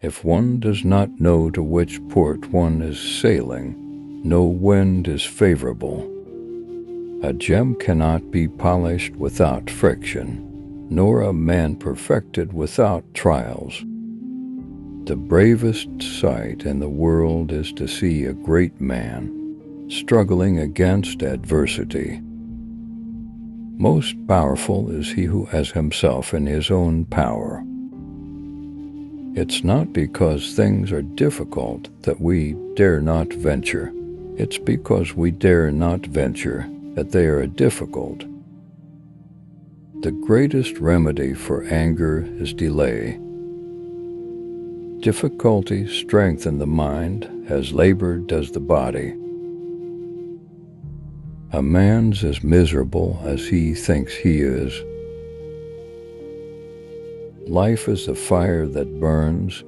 If one does not know to which port one is sailing, no wind is favorable. A gem cannot be polished without friction, nor a man perfected without trials. The bravest sight in the world is to see a great man struggling against adversity. Most powerful is he who has himself in his own power. It's not because things are difficult that we dare not venture. It's because we dare not venture that they are difficult. The greatest remedy for anger is delay. Difficulty strengthens the mind as labor does the body. A man's as miserable as he thinks he is. Life is the fire that burns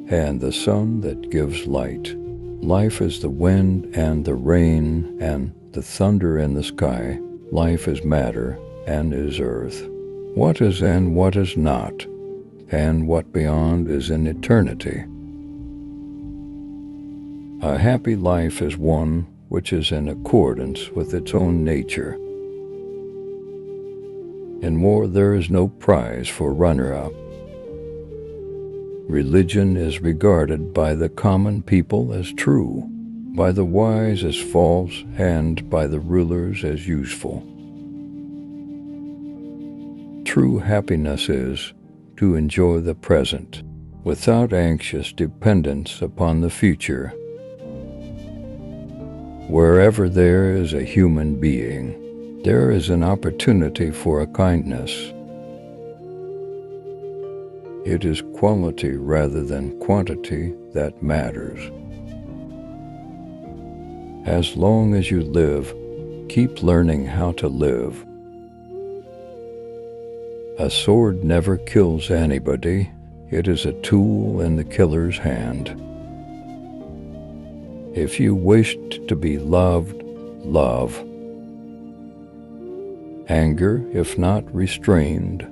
and the sun that gives light. Life is the wind and the rain and the thunder in the sky. Life is matter and is earth. What is and what is not, and what beyond is in eternity. A happy life is one which is in accordance with its own nature. In war there is no prize for runner-up. Religion is regarded by the common people as true, by the wise as false, and by the rulers as useful. True happiness is to enjoy the present, without anxious dependence upon the future. Wherever there is a human being, there is an opportunity for a kindness. It is quality rather than quantity that matters. As long as you live, keep learning how to live. A sword never kills anybody. It is a tool in the killer's hand. If you wished to be loved, love. Anger, if not restrained,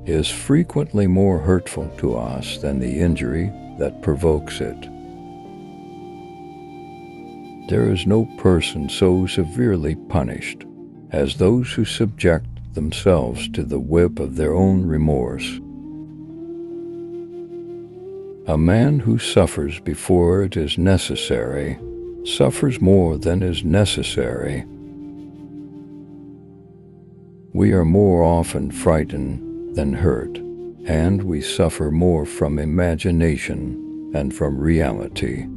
is frequently more hurtful to us than the injury that provokes it. There is no person so severely punished as those who subject themselves to the whip of their own remorse. A man who suffers before it is necessary suffers more than is necessary. We are more often frightened than hurt, and we suffer more from imagination than from reality.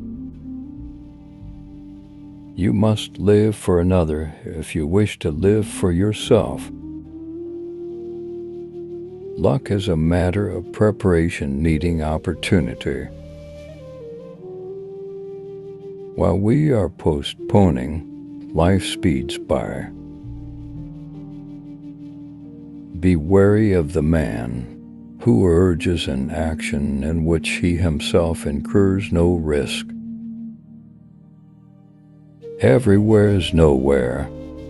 You must live for another if you wish to live for yourself. Luck is a matter of preparation needing opportunity. While we are postponing, life speeds by. Be wary of the man who urges an action in which he himself incurs no risk. Everywhere is nowhere.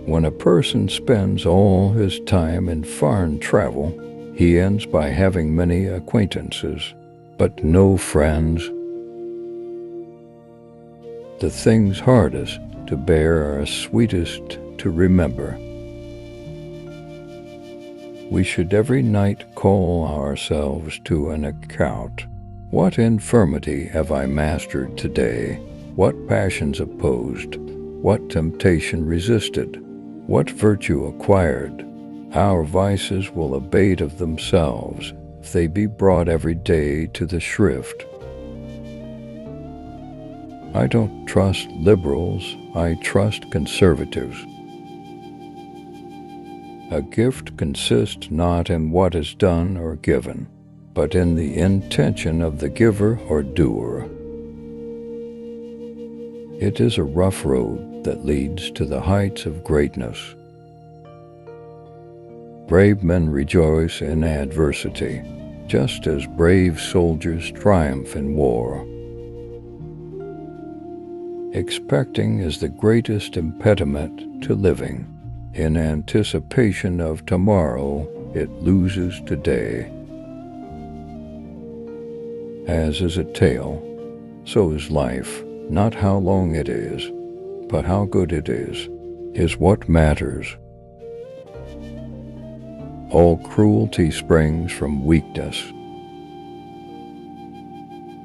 When a person spends all his time in foreign travel, he ends by having many acquaintances, but no friends. The things hardest to bear are sweetest to remember. We should every night call ourselves to an account. What infirmity have I mastered today? What passions opposed? What temptation resisted? What virtue acquired? Our vices will abate of themselves if they be brought every day to the shrift. I don't trust liberals, I trust conservatives. A gift consists not in what is done or given, but in the intention of the giver or doer. It is a rough road that leads to the heights of greatness. Brave men rejoice in adversity, just as brave soldiers triumph in war. Expecting is the greatest impediment to living. In anticipation of tomorrow, it loses today. As is a tale, so is life. Not how long it is, but how good it is what matters. All cruelty springs from weakness.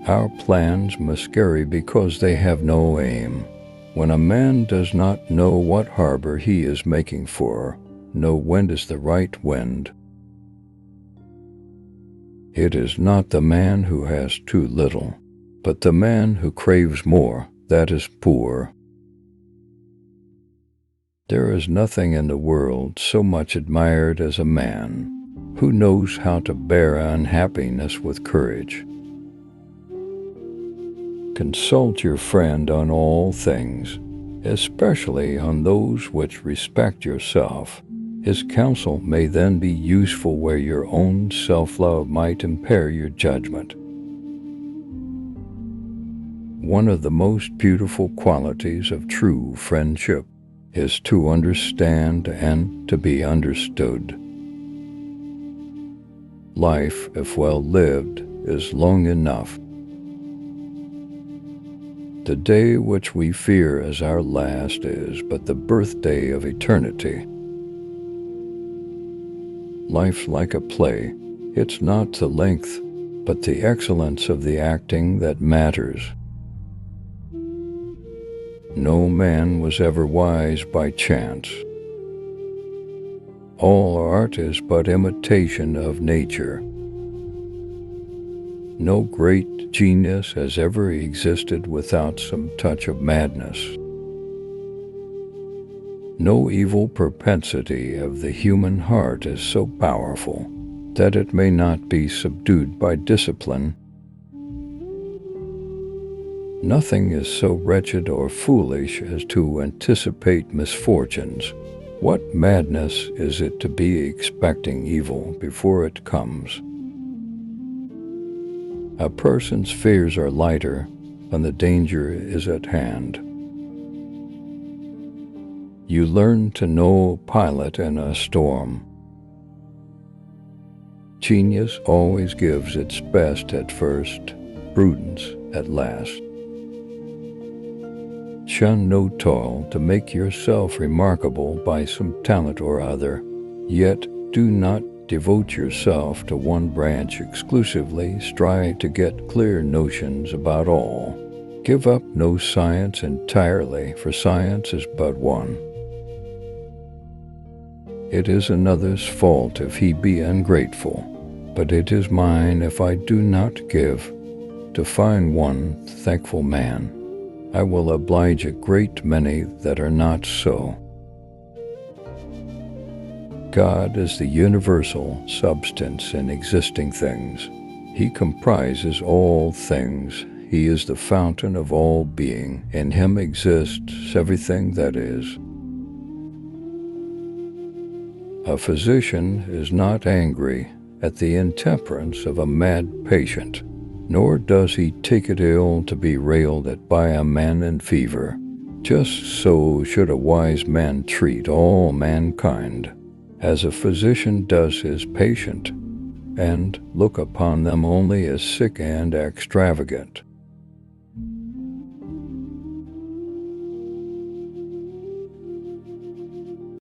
Our plans miscarry because they have no aim. When a man does not know what harbor he is making for, no wind is the right wind. It is not the man who has too little, but the man who craves more that is poor. There is nothing in the world so much admired as a man who knows how to bear unhappiness with courage. Consult your friend on all things, especially on those which respect yourself. His counsel may then be useful where your own self-love might impair your judgment. One of the most beautiful qualities of true friendship is to understand and to be understood. Life, if well lived, is long enough. The day which we fear as our last is but the birthday of eternity. Life's like a play. It's not the length, but the excellence of the acting that matters. No man was ever wise by chance. All art is but imitation of nature. No great genius has ever existed without some touch of madness. No evil propensity of the human heart is so powerful that it may not be subdued by discipline. Nothing is so wretched or foolish as to anticipate misfortunes. What madness is it to be expecting evil before it comes? A person's fears are lighter when the danger is at hand. You learn to know a pilot in a storm. Genius always gives its best at first, prudence at last. Shun no toil to make yourself remarkable by some talent or other, yet do not devote yourself to one branch exclusively. Strive to get clear notions about all. Give up no science entirely, for science is but one. It is another's fault if he be ungrateful, but it is mine if I do not give. To find one thankful man, I will oblige a great many that are not so. God is the universal substance in existing things. He comprises all things. He is the fountain of all being. In him exists everything that is. A physician is not angry at the intemperance of a mad patient, nor does he take it ill to be railed at by a man in fever. Just so should a wise man treat all mankind, as a physician does his patient, and look upon them only as sick and extravagant.